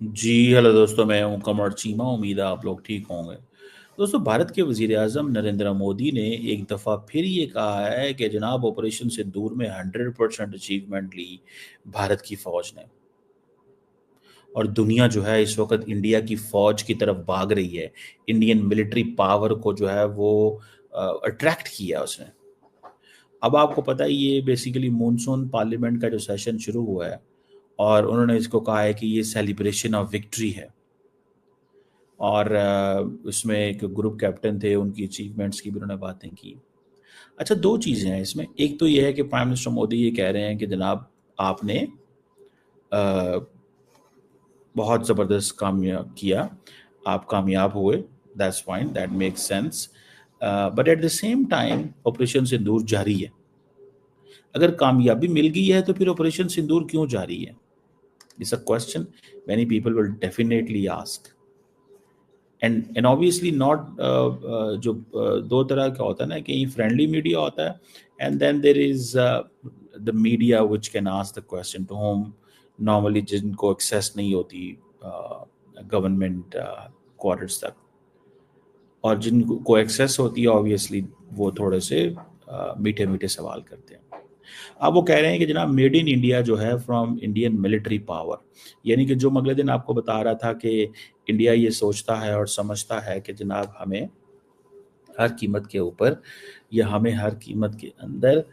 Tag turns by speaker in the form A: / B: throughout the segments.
A: जी hello दोस्तों, मैं हूं कमर चीमा। उम्मीद है आप लोग ठीक होंगे। दोस्तों, भारत के वजीर आजम नरेंद्र मोदी ने एक दफ़ा फिर ये कहा है कि जनाब ऑपरेशन सिंदूर में 100% अचीवमेंट ली भारत की फ़ौज ने। और दुनिया जो है इस वक्त इंडिया की फ़ौज की तरफ भाग रही है। इंडियन मिलिट्री पावर को जो है वो अट्रैक्ट किया उसने। अब आपको पता ही, ये बेसिकली मानसून पार्लियामेंट का जो सेशन शुरू हुआ है और उन्होंने इसको कहा है कि ये सेलिब्रेशन ऑफ विक्ट्री है। और उसमें एक ग्रुप कैप्टन थे, उनकी अचीवमेंट्स की भी उन्होंने बातें की। अच्छा, दो चीज़ें हैं इसमें। एक तो ये है कि प्राइम मिनिस्टर मोदी ये कह रहे हैं कि जनाब आपने अ, बहुत ज़बरदस्त कामयाब किया, आप कामयाब हुए। That's fine, that makes sense. But at the same time operation Sindoor जारी है। अगर कामयाबी मिल गई है तो फिर ऑपरेशन सिंदूर क्यों जारी है? It's a question many people will definitely ask. And obviously not जो दो तरह का होता है ना, कि फ्रेंडली मीडिया होता है and then there is the media which can ask the question to whom normally जिनको एक्सेस नहीं होती गवर्नमेंट क्वार्टर्स तक, और जिनको एक्सेस होती है ऑब्वियसली वो थोड़े से मीठे मीठे सवाल करते हैं। अब वो कह रहे हैं कि जनाब मेड इन इंडिया जो है फ्रॉम इंडियन मिलिट्री पावर, यानी कि जो मैं अगले दिन आपको बता रहा था कि इंडिया ये सोचता है और समझता है कि जनाब हमें हर कीमत के ऊपर या हमें हर कीमत के अंदर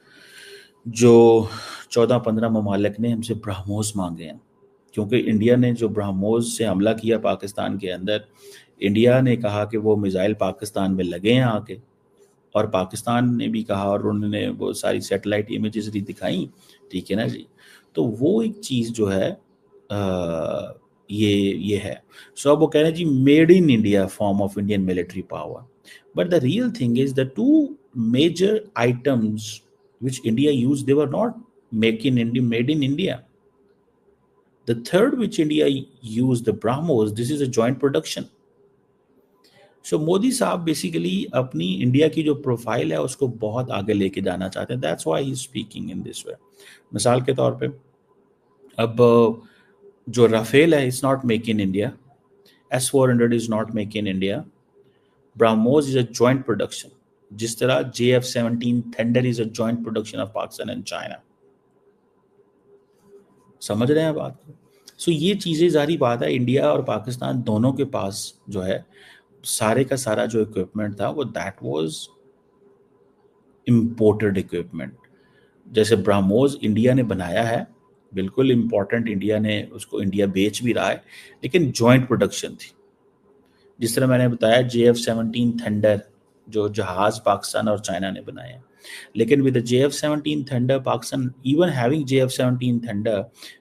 A: जो 14-15 ममालिक ने हमसे ब्रह्मोस मांगे हैं, क्योंकि इंडिया ने जो ब्रह्मोस से हमला किया पाकिस्तान के अंदर, इंडिया ने कहा कि वो मिसाइल पाकिस्तान में लगे हैं आके, और पाकिस्तान ने भी कहा और उन्होंने वो सारी सैटेलाइट इमेजेस भी दिखाई। ठीक है ना जी? तो वो एक चीज़ जो है ये है। सो अब वो कह रहे हैं जी made in India form of Indian military power. But the real thing is the two major items which India used, they were not made in India. The third which India used, the BrahMos, this is a joint production. सो मोदी साहब basically अपनी India की जो profile है उसको बहुत आगे लेके जाना चाहते हैं। That's why he is speaking in this way. मिसाल के तौर पे अब जो राफेल है, it's not make in India, S-400 is not make in India, BrahMos is a joint production. जिस तरह JF-17 thunder is a joint production of Pakistan and China. समझ रहे हैं बात को? सो ये चीज़ें, जारी बात है, इंडिया और पाकिस्तान दोनों के पास जो है सारे का सारा जो इक्विपमेंट था वो दैट वाज इम्पोर्टेड इक्विपमेंट। जैसे ब्रह्मोस इंडिया ने बनाया है, बिल्कुल इम्पोर्टेंट, इंडिया ने उसको इंडिया बेच भी रहा है, लेकिन जॉइंट प्रोडक्शन थी। जिस तरह मैंने बताया JF-17 थंडर जो जहाज पाकिस्तान और चाइना ने बनाए हैं, लेकिन with JF-17 thunder Pakistan even having JF-17 thunder,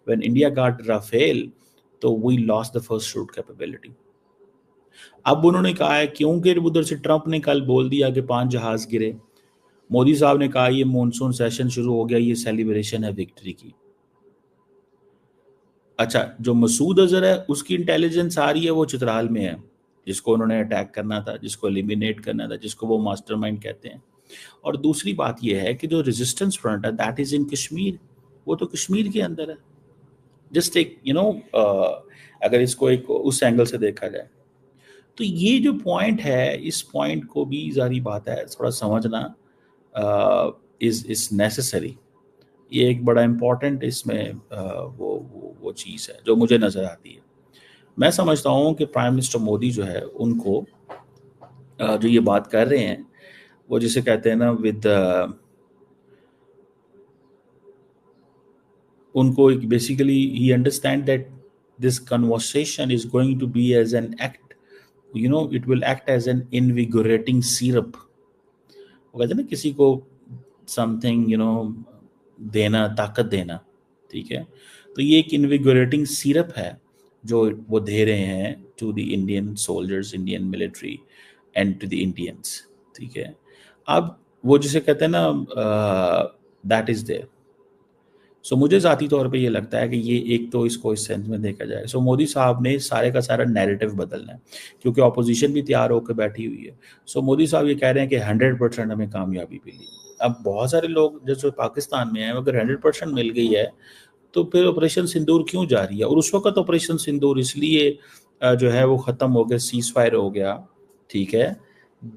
A: when India got Rafale, तो we lost the first shoot capability. अब उन्होंने कहा है, क्योंकि उधर से ट्रंप ने कल बोल दिया कि 5 जहाज गिरे, मोदी साहब ने कहा ये मॉनसून सेशन शुरू हो गया, ये सेलिब्रेशन है विक्ट्री की। अच्छा, जो मसूद अजहर है उसकी इंटेलिजेंस आ रही है, वो चित्राल में है, जिसको उन्होंने अटैक करना था, जिसको एलिमिनेट करना था, जिसको वो मास्टरमाइंड कहते हैं। और दूसरी बात यह है कि जो रेजिस्टेंस फ्रंट है दैट इज इन कश्मीर, वो तो कश्मीर के अंदर है। जस्ट एक अगर इसको एक उस एंगल से देखा जाए तो ये जो पॉइंट है, इस पॉइंट को भी जारी बात है थोड़ा समझना इज नेसेसरी। ये एक बड़ा इम्पॉर्टेंट इसमें वो चीज़ है जो मुझे नज़र आती है। मैं समझता हूँ कि प्राइम मिनिस्टर मोदी जो है उनको जो ये बात कर रहे हैं, वो जिसे कहते हैं ना विद उनको बेसिकली ही understand that this conversation is going to be as an act, it will act as an invigorating syrup. वो कहते हैं ना किसी को समथिंग देना, ताकत देना। ठीक है, तो ये एक इनविगोरेटिंग सिरप है जो वो दे रहे हैं to the Indian soldiers, Indian military and to the Indians. ठीक है, अब वो जिसे कहते हैं ना दैट इज देयर। सो मुझे ज़ाती तौर पे ये लगता है कि ये एक तो इसको इस सेंस में देखा जाए, सो मोदी साहब ने सारे का सारा नैरेटिव बदलना है, क्योंकि अपोजिशन भी तैयार होकर बैठी हुई है। सो मोदी साहब ये कह रहे हैं कि 100% हमें कामयाबी मिली। अब बहुत सारे लोग जैसे पाकिस्तान में हैं, अगर 100% मिल गई है तो फिर ऑपरेशन सिंदूर क्यों जारी है? और उस वक़्त ऑपरेशन सिंदूर इसलिए जो है वो ख़त्म हो गया, सीज़ फायर हो गया, ठीक है?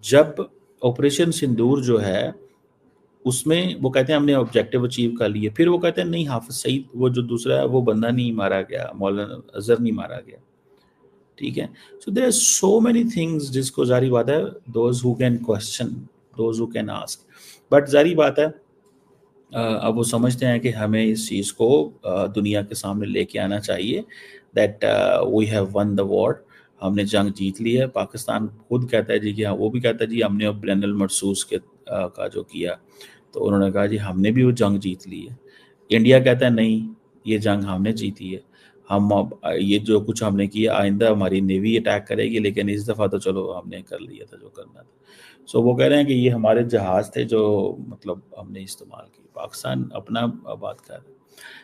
A: जब ऑपरेशन सिंदूर जो है, उसमें वो कहते हैं हमने ऑब्जेक्टिव अचीव कर लिए। फिर वो कहते हैं नहीं, हाफ़िज़ सईद वो जो दूसरा है वो बंदा नहीं मारा गया, मौलाना अज़हर नहीं मारा गया, ठीक है? So there are so many things जिसको ज़ाहिर बात है those who can question, those who can ask. But ज़ाहिर बात है अब वो समझते हैं कि हमें इस चीज़ को दुनिया के सामने लेके आना चाहिए that we have won the war, हमने जंग जीत ली है। पाकिस्तान खुद कहता है जी कि हाँ, वो भी कहता है जी हमने अब जनरल मरसूस के का जो किया, तो उन्होंने कहा जी हमने भी वो जंग जीत ली है। इंडिया कहता है नहीं, ये जंग हमने जीती है, हम अब ये जो कुछ हमने किया आइंदा हमारी नेवी अटैक करेगी, लेकिन इस दफ़ा तो चलो हमने कर लिया था जो करना था। सो वो कह रहे हैं कि ये हमारे जहाज़ थे जो मतलब हमने इस्तेमाल किए। पाकिस्तान अपना बात कर रहा है।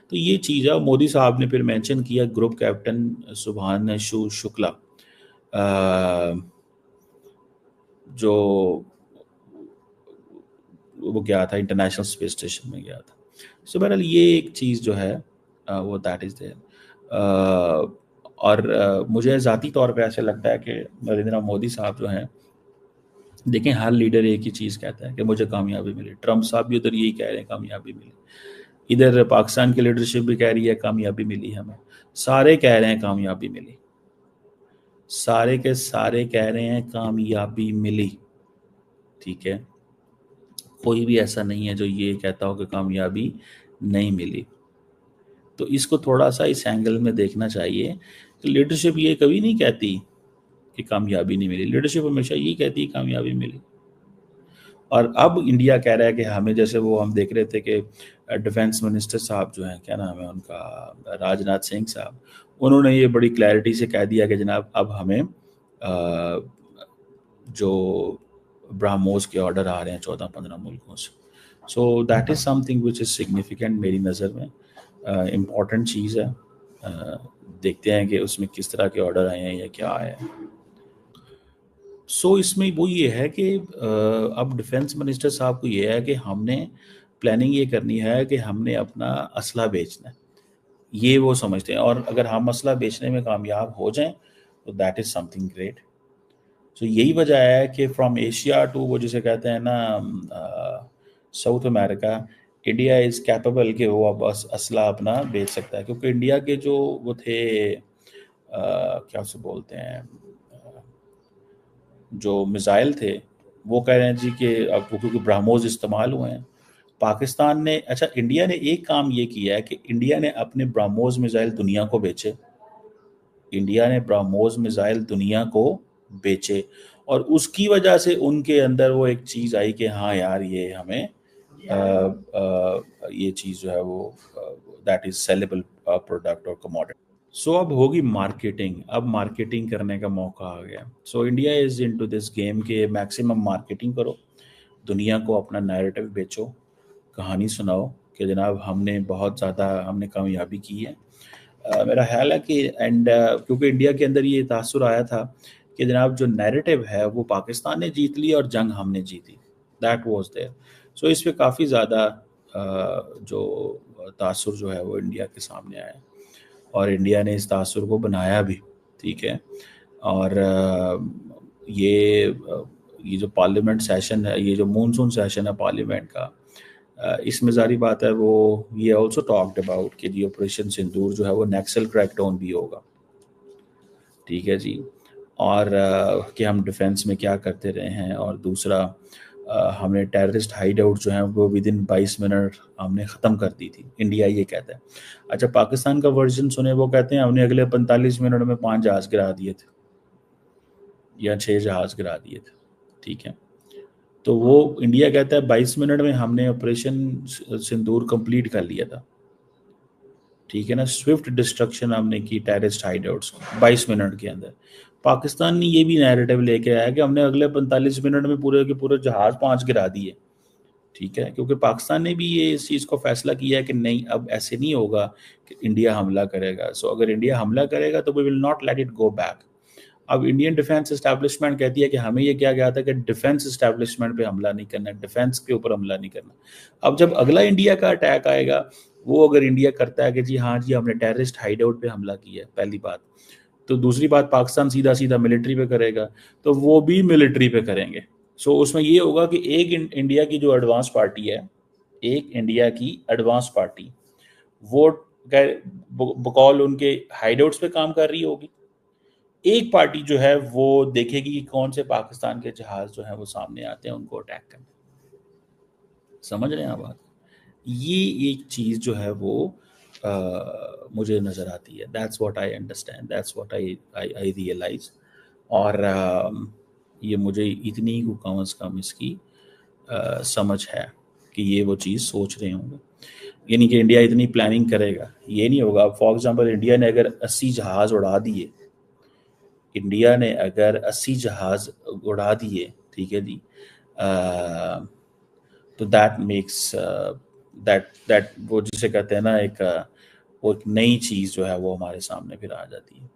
A: तो ये चीज़ है। मोदी साहब ने फिर मेंशन किया ग्रुप कैप्टन सुभांशु शुक्ला जो वो गया था इंटरनेशनल स्पेस स्टेशन में गया था। सो बहरहाल ये एक चीज़ जो है वो दैट इज़ देयर। और मुझे ज़ाती तौर पे ऐसे लगता है कि नरेंद्र मोदी साहब जो हैं, देखें हर लीडर एक ही चीज़ कहता है कि मुझे कामयाबी मिली। ट्रंप साहब भी उधर यही कह रहे हैं कामयाबी मिली, इधर पाकिस्तान की लीडरशिप भी कह रही है कामयाबी मिली हमें, सारे कह रहे हैं कामयाबी मिली, सारे के सारे कह रहे हैं कामयाबी मिली, ठीक है? कोई भी ऐसा नहीं है जो ये कहता हो कि कामयाबी नहीं मिली। तो इसको थोड़ा सा इस एंगल में देखना चाहिए कि लीडरशिप ये कभी नहीं कहती कि कामयाबी नहीं मिली, लीडरशिप हमेशा यही कहती है कामयाबी मिली। और अब इंडिया कह रहा है कि हमें, जैसे वो हम देख रहे थे कि डिफेंस मिनिस्टर साहब जो हैं, क्या नाम है उनका, राजनाथ सिंह साहब, उन्होंने ये बड़ी क्लैरिटी से कह दिया कि जनाब अब हमें जो ब्राह्मोस के ऑर्डर आ रहे हैं 14-15 मुल्कों से। So that is something which is significant मेरी नज़र में, इम्पॉर्टेंट चीज़ है। देखते हैं कि उसमें किस तरह के ऑर्डर आए हैं या क्या आया है। सो इसमें वो ये है कि अब डिफेंस मिनिस्टर साहब को ये है कि हमने प्लानिंग ये करनी है कि हमने अपना असला बेचना है, ये वो समझते हैं। और अगर हम असला बेचने में कामयाब हो जाएं तो दैट इज़ समथिंग ग्रेट। सो यही वजह है कि फ्रॉम एशिया टू वो जिसे कहते हैं ना south America, India is capable कि वो अब असला अपना बेच सकता है, क्योंकि इंडिया के जो वो थे क्या उसे बोलते हैं जो मिसाइल थे, वो कह रहे हैं जी कि अब क्योंकि ब्रह्मोस इस्तेमाल हुए हैं पाकिस्तान ने, अच्छा इंडिया ने एक काम ये किया है कि इंडिया ने अपने ब्रह्मोस मिसाइल दुनिया को बेचे, इंडिया ने ब्रह्मोस मिसाइल दुनिया को बेचे, और उसकी वजह से उनके अंदर वो एक चीज़ आई कि हाँ यार ये हमें ये चीज़ जो है वो दैट इज़ सेलेबल प्रोडक्ट और कमोडिटी। सो अब होगी मार्केटिंग, अब मार्केटिंग करने का मौका आ गया। So India is into this game के मैक्सिमम मार्केटिंग करो, दुनिया को अपना नैरेटिव बेचो, कहानी सुनाओ कि जनाब हमने बहुत ज़्यादा हमने कामयाबी की है। मेरा ख्याल है कि क्योंकि इंडिया के अंदर ये तासुर आया था कि जनाब जो नैरेटिव है वो पाकिस्तान ने जीत ली और जंग हमने जीती, दैट वाज देयर। सो इस पे काफ़ी ज़्यादा जो तासुर जो है वो इंडिया के सामने आया, और इंडिया ने इस तासुर को बनाया भी, ठीक है। और ये जो पार्लियामेंट सेशन है, ये जो मानसून सेशन है पार्लियामेंट का, इसमें जारी बात है वो ये ऑल्सो टॉक्ड अबाउट कि जी ऑपरेशन सिंदूर जो है वो नक्सल क्रैकडाउन भी होगा, ठीक है जी। और कि हम डिफेंस में क्या करते रहे हैं, और दूसरा हमने टेररिस्ट हाइड आउट जो हैं वो विद इन 22 मिनट हमने ख़त्म कर दी थी, इंडिया ये कहता है। अच्छा पाकिस्तान का वर्जन सुने, वो कहते हैं हमने अगले 45 मिनट में 5 जहाज़ गिरा दिए थे या 6 जहाज़ गिरा दिए थे, ठीक है। तो वो इंडिया कहता है 22 मिनट में हमने ऑपरेशन सिंदूर कंप्लीट कर लिया था, ठीक है ना। स्विफ्ट डिस्ट्रक्शन हमने की टेररिस्ट हाइडआउट्स 22 मिनट के अंदर। पाकिस्तान ने ये भी नैरेटिव लेके आया कि हमने अगले 45 मिनट में पूरे के पूरे जहाज़ 5 गिरा दिए, ठीक है। क्योंकि पाकिस्तान ने भी ये इस चीज़ को फैसला किया है कि नहीं अब ऐसे नहीं होगा कि इंडिया हमला करेगा। सो अगर इंडिया हमला करेगा तो we will not let it go back. अब इंडियन डिफेंस एस्टैब्लिशमेंट कहती है कि हमें ये क्या गया था कि डिफेंस एस्टैब्लिशमेंट पे हमला नहीं करना, डिफेंस के ऊपर हमला नहीं करना। अब जब अगला इंडिया का अटैक आएगा वो अगर इंडिया करता है कि जी हाँ जी हमने टेररिस्ट हाइडआउट पे हमला किया है, पहली बात, तो दूसरी बात पाकिस्तान सीधा सीधा मिलिट्री पे करेगा, तो वो भी मिलिट्री पे करेंगे। सो उसमें ये होगा कि एक इंडिया की जो एडवांस पार्टी है, एक इंडिया की एडवांस पार्टी, वो बकौल उनके हाइडआउट्स पे काम कर रही होगी। एक पार्टी जो है वो देखेगी कि कौन से पाकिस्तान के जहाज जो है वो सामने आते हैं, उनको अटैक करना। समझ रहे हैं आप बात? ये एक चीज जो है वो मुझे नजर आती है। That's what I understand, that's what I realise. और ये मुझे इतनी को कम अज कम इसकी समझ है कि ये वो चीज़ सोच रहे होंगे। यानी कि इंडिया इतनी प्लानिंग करेगा, ये नहीं होगा। फॉर एग्जांपल इंडिया ने अगर 80 जहाज उड़ा दिए, इंडिया ने अगर 80 जहाज उड़ा दिए, ठीक है जी, तो दैट मेक्स दैट दैट वो जिसे कहते हैं ना, एक वो एक नई चीज़ जो है वो हमारे सामने फिर आ जाती है।